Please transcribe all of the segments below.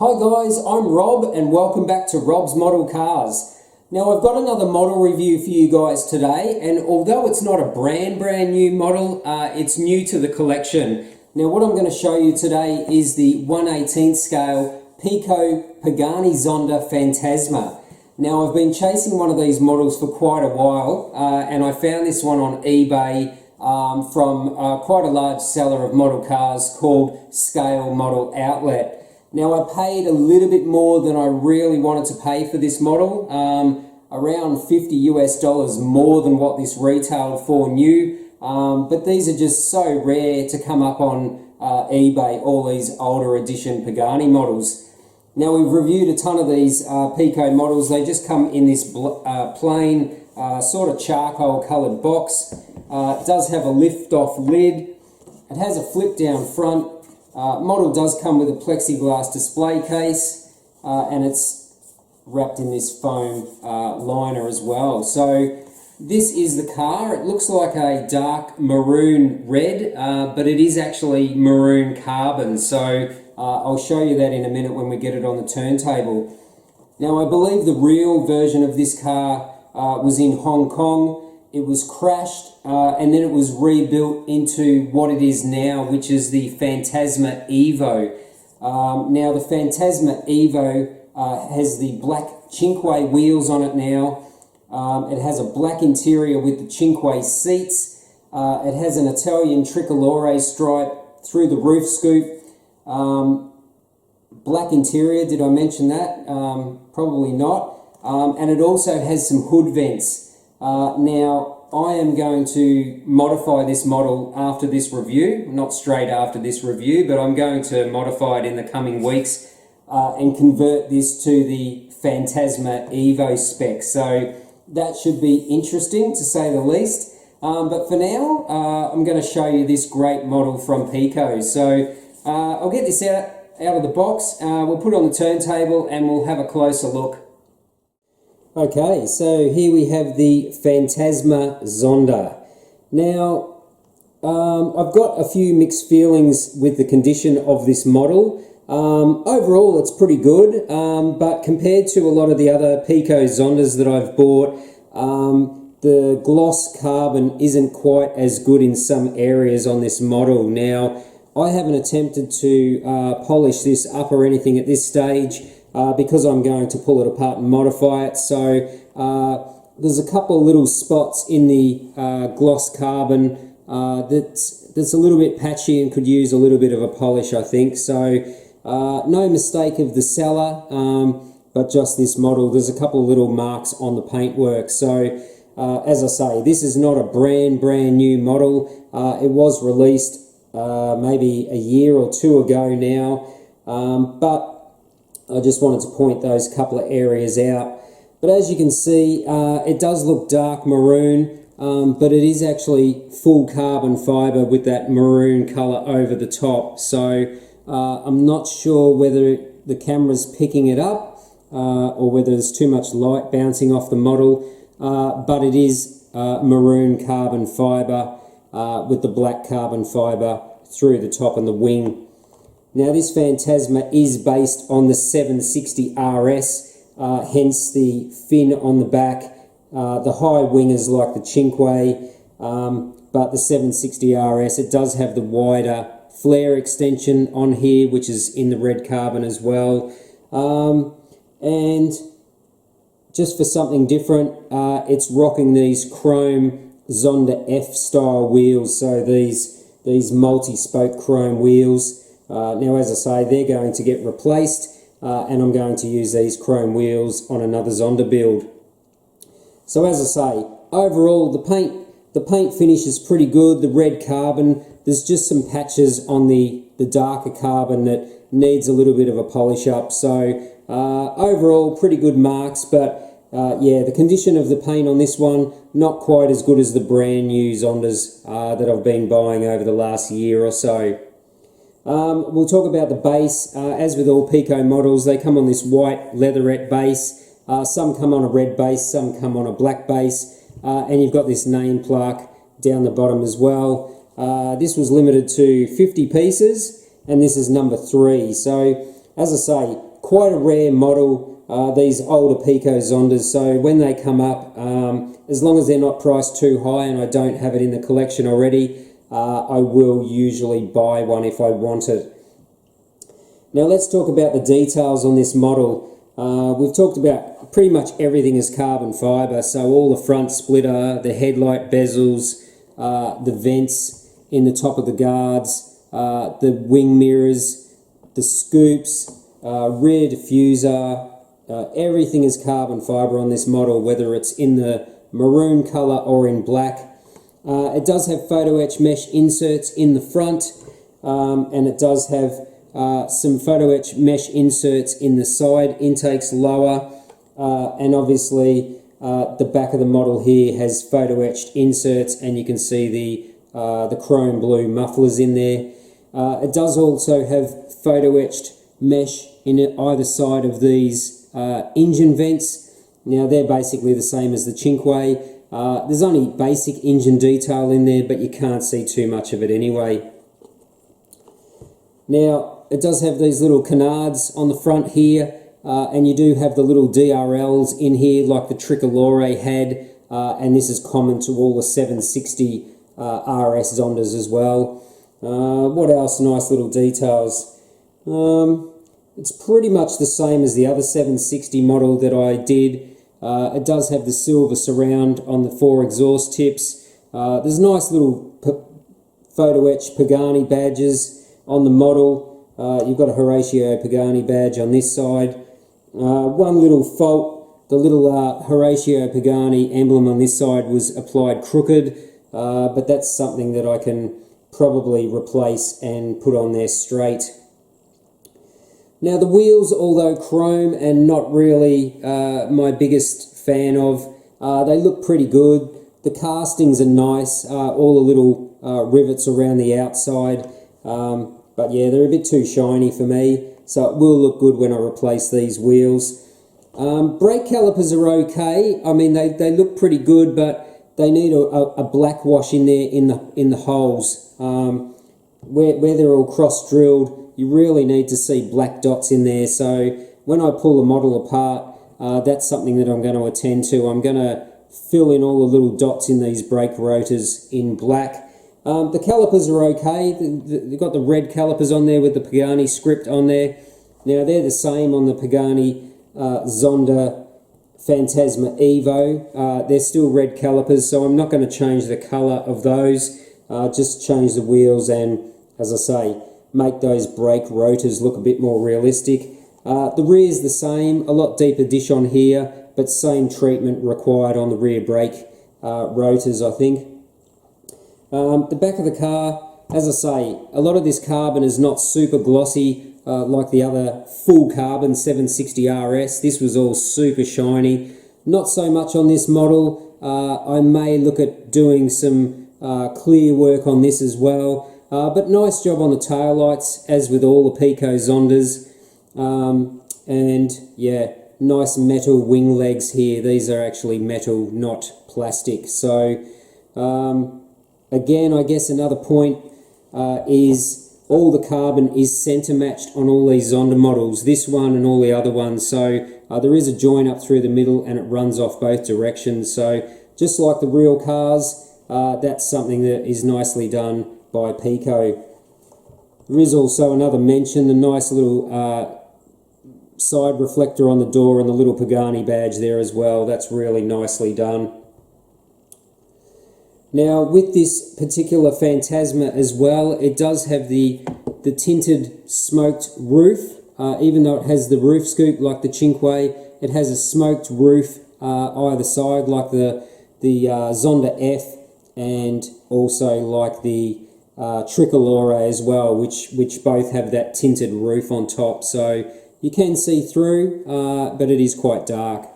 Hi guys, I'm Rob and welcome back to Rob's Model Cars. Now I've got another model review for you guys today, and although it's not a brand new model, it's new to the collection. Now what I'm going to show you today is the 1/18 scale Peako Pagani Zonda Fantasma. Now I've been chasing one of these models for quite a while, and I found this one on eBay from quite a large seller of model cars called Scale Model Outlet. Now I paid a little bit more than I really wanted to pay for this model, around $50 US more than what this retailed for new, but these are just so rare to come up on eBay, all these older edition Pagani models. Now we've reviewed a ton of these Peako models. They just come in this plain sort of charcoal coloured box. It does have a lift off lid. It has a flip down front. Model does come with a plexiglass display case, and it's wrapped in this foam liner as well. So this is the car. It looks like a dark maroon red, but it is actually maroon carbon. So I'll show you that in a minute when we get it on the turntable. Now I believe the real version of this car was in Hong Kong. It was crashed and then it was rebuilt into what it is now, which is the Fantasma EVO. Now the Fantasma EVO has the black Cinque wheels on it now. It has a black interior with the Cinque seats. It has an Italian tricolore stripe through the roof scoop. Black interior, did I mention that? Probably not. And it also has some hood vents. Now, I am going to modify this model after this review, not straight after this review, but I'm going to modify it in the coming weeks and convert this to the Fantasma EVO spec. So that should be interesting to say the least. But for now, I'm going to show you this great model from Peako. So I'll get this out of the box, we'll put it on the turntable and we'll have a closer look. Okay, so here we have the Fantasma Zonda. Now, I've got a few mixed feelings with the condition of this model. Overall, it's pretty good, but compared to a lot of the other Peako Zondas that I've bought, the gloss carbon isn't quite as good in some areas on this model. Now, I haven't attempted to polish this up or anything at this stage, because I'm going to pull it apart and modify it. So there's a couple of little spots in the gloss carbon that's a little bit patchy and could use a little bit of a polish, I think. So no mistake of the seller, but just this model. There's a couple of little marks on the paintwork. So as I say, this is not a brand new model. It was released maybe a year or two ago now, but I just wanted to point those couple of areas out. But as you can see, it does look dark maroon, but it is actually full carbon fibre with that maroon colour over the top. So I'm not sure whether the camera's picking it up or whether there's too much light bouncing off the model, but it is maroon carbon fibre with the black carbon fibre through the top and the wing. Now this Fantasma is based on the 760 RS, hence the fin on the back. The high wing is like the Cinque, but the 760 RS, it does have the wider flare extension on here, which is in the red carbon as well. And just for something different, it's rocking these chrome Zonda F style wheels, so these multi-spoke chrome wheels. Now, as I say, they're going to get replaced, and I'm going to use these chrome wheels on another Zonda build. So, as I say, overall, the paint finish is pretty good. The red carbon, there's just some patches on the darker carbon that needs a little bit of a polish up. So, overall, pretty good marks, but yeah, the condition of the paint on this one, not quite as good as the brand new Zondas that I've been buying over the last year or so. We'll talk about the base. As with all Peako models, they come on this white leatherette base. Some come on a red base, some come on a black base, and you've got this name plaque down the bottom as well. This was limited to 50 pieces, and this is number 3. So, as I say, quite a rare model, these older Peako Zondas, so when they come up, as long as they're not priced too high and I don't have it in the collection already, I will usually buy one if I want it. Now let's talk about the details on this model. We've talked about pretty much everything is carbon fibre, so all the front splitter, the headlight bezels, the vents in the top of the guards, the wing mirrors, the scoops, rear diffuser, everything is carbon fibre on this model, whether it's in the maroon colour or in black. It does have photo etch mesh inserts in the front, and it does have some photo etch mesh inserts in the side intakes lower, and obviously the back of the model here has photo etched inserts, and you can see the chrome blue mufflers in there. It does also have photo etched mesh in either side of these engine vents. Now they're basically the same as the Cinque. There's only basic engine detail in there, but you can't see too much of it anyway. Now it does have these little canards on the front here, and you do have the little DRLs in here like the Tricolore had, and this is common to all the 760 RS Zondas as well. What else? Nice little details. It's pretty much the same as the other 760 model that I did. It does have the silver surround on the 4 exhaust tips. There's nice little photo etch Pagani badges on the model. You've got a Horatio Pagani badge on this side. One little fault, the little Horatio Pagani emblem on this side was applied crooked, but that's something that I can probably replace and put on there straight. Now the wheels, although chrome and not really my biggest fan of, they look pretty good. The castings are nice, all the little rivets around the outside, but yeah, they're a bit too shiny for me, so it will look good when I replace these wheels. Brake calipers are okay. I mean, they look pretty good, but they need a black wash in there in the holes. Where they're all cross-drilled, you really need to see black dots in there. So when I pull the model apart, that's something that I'm going to attend to. I'm going to fill in all the little dots in these brake rotors in black. The calipers are okay. They've got the red calipers on there with the Pagani script on there. Now they're the same on the Pagani Zonda Fantasma EVO. They're still red calipers, so I'm not going to change the colour of those. Just change the wheels and, as I say, make those brake rotors look a bit more realistic. The rear is the same, a lot deeper dish on here, but same treatment required on the rear brake rotors, I think. The back of the car, as I say, a lot of this carbon is not super glossy like the other full carbon 760 RS. This was all super shiny. Not so much on this model. I may look at doing some clear work on this as well. But nice job on the taillights, as with all the Peako Zondas. And yeah, nice metal wing legs here. These are actually metal, not plastic. So again, I guess another point is all the carbon is centre matched on all these Zonda models, this one and all the other ones. So there is a join up through the middle and it runs off both directions. So just like the real cars, that's something that is nicely done by Peako. There is also another mention, the nice little side reflector on the door and the little Pagani badge there as well. That's really nicely done. Now with this particular Fantasma as well, it does have the tinted smoked roof. Even though it has the roof scoop like the Cinque, it has a smoked roof either side like the Zonda F, and also like the Tricolore as well, which both have that tinted roof on top, so you can see through, but it is quite dark.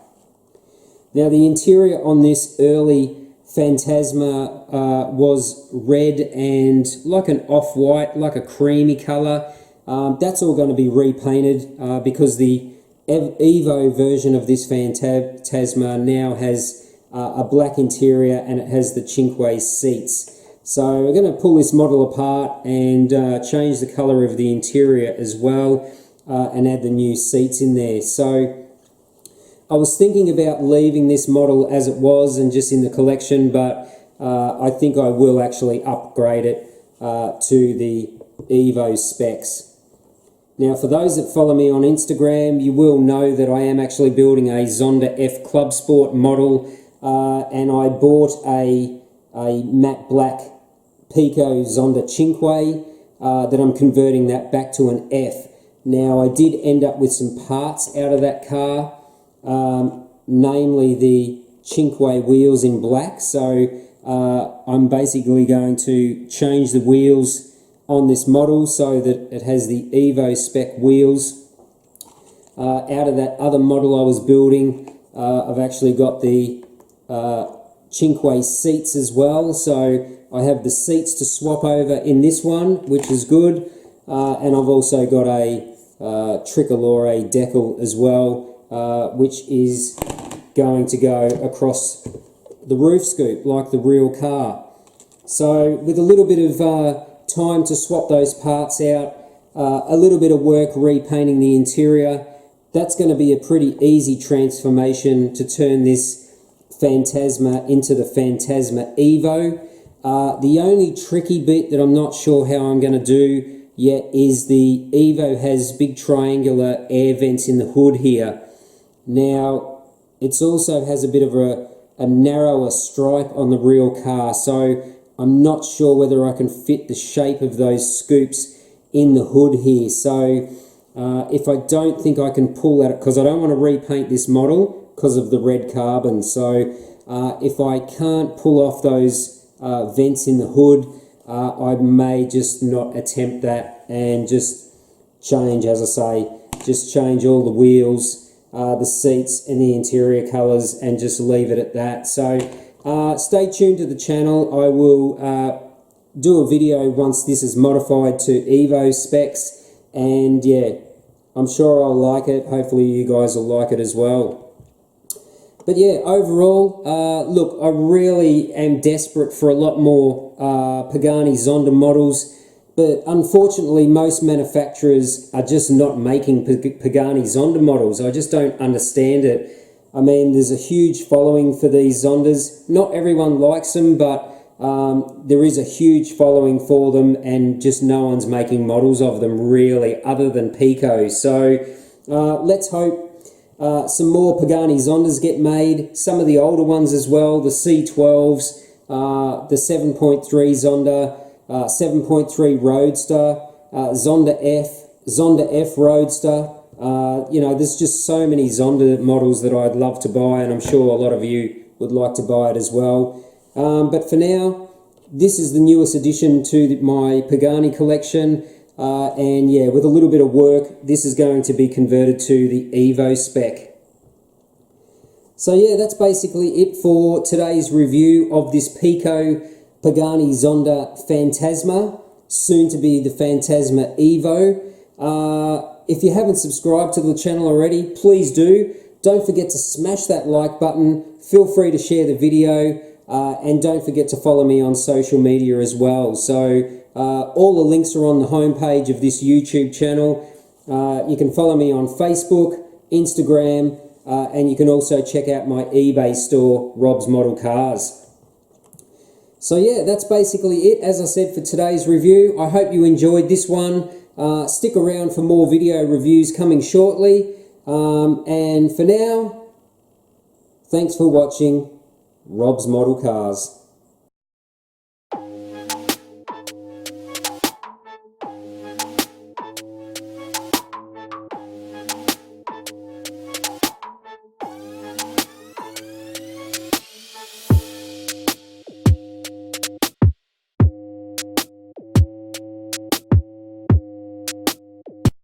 Now the interior on this early Fantasma was red and like an off-white, like a creamy colour. That's all going to be repainted because the EVO version of this Fantasma now has a black interior and it has the Cinque seats. So we're going to pull this model apart and change the colour of the interior as well. and add the new seats in there. So I was thinking about leaving this model as it was and just in the collection, but I think I will actually upgrade it to the EVO specs. Now, for those that follow me on Instagram, you will know that I am actually building a Zonda F Club Sport model, and I bought a matte black Peako Zonda Cinque that I'm converting that back to an F. Now, I did end up with some parts out of that car, namely the Cinque wheels in black, so I'm basically going to change the wheels on this model so that it has the EVO spec wheels. Out of that other model I was building, I've actually got the Cinque seats as well, so I have the seats to swap over in this one, which is good, and I've also got a tricolore decal as well, which is going to go across the roof scoop like the real car. So with a little bit of time to swap those parts out, a little bit of work repainting the interior, that's going to be a pretty easy transformation to turn this Fantasma into the Fantasma EVO. The only tricky bit that I'm not sure how I'm going to do yet is the EVO has big triangular air vents in the hood here. Now, it also has a bit of a narrower stripe on the real car, so I'm not sure whether I can fit the shape of those scoops in the hood here. So if I don't think I can pull that, because I don't want to repaint this model because of the red carbon, so if I can't pull off those vents in the hood, I may just not attempt that and just change, as I say, just change all the wheels, the seats and the interior colours, and just leave it at that. So stay tuned to the channel. I will do a video once this is modified to EVO specs, and yeah, I'm sure I'll like it. Hopefully you guys will like it as well. But yeah, overall, look, I really am desperate for a lot more Pagani Zonda models, but unfortunately most manufacturers are just not making Pagani Zonda models. I just don't understand it. I mean, there's a huge following for these Zondas. Not everyone likes them, but there is a huge following for them, and just no one's making models of them really, other than Peako. So let's hope some more Pagani Zondas get made, some of the older ones as well, the C12s, the 7.3 Zonda, 7.3 Roadster, Zonda F Roadster. You know, there's just so many Zonda models that I'd love to buy, and I'm sure a lot of you would like to buy it as well. But for now, this is the newest addition to my Pagani collection. And yeah, with a little bit of work, this is going to be converted to the EVO spec. So yeah, that's basically it for today's review of this Peako Pagani Zonda Fantasma, soon to be the Fantasma EVO. If you haven't subscribed to the channel already, please do. Don't forget to smash that like button. Feel free to share the video, and don't forget to follow me on social media as well. So all the links are on the homepage of this YouTube channel. You can follow me on Facebook, Instagram, and you can also check out my eBay store, Rob's Model Cars. So yeah, that's basically it, as I said, for today's review. I hope you enjoyed this one. Stick around for more video reviews coming shortly. And for now, thanks for watching Rob's Model Cars.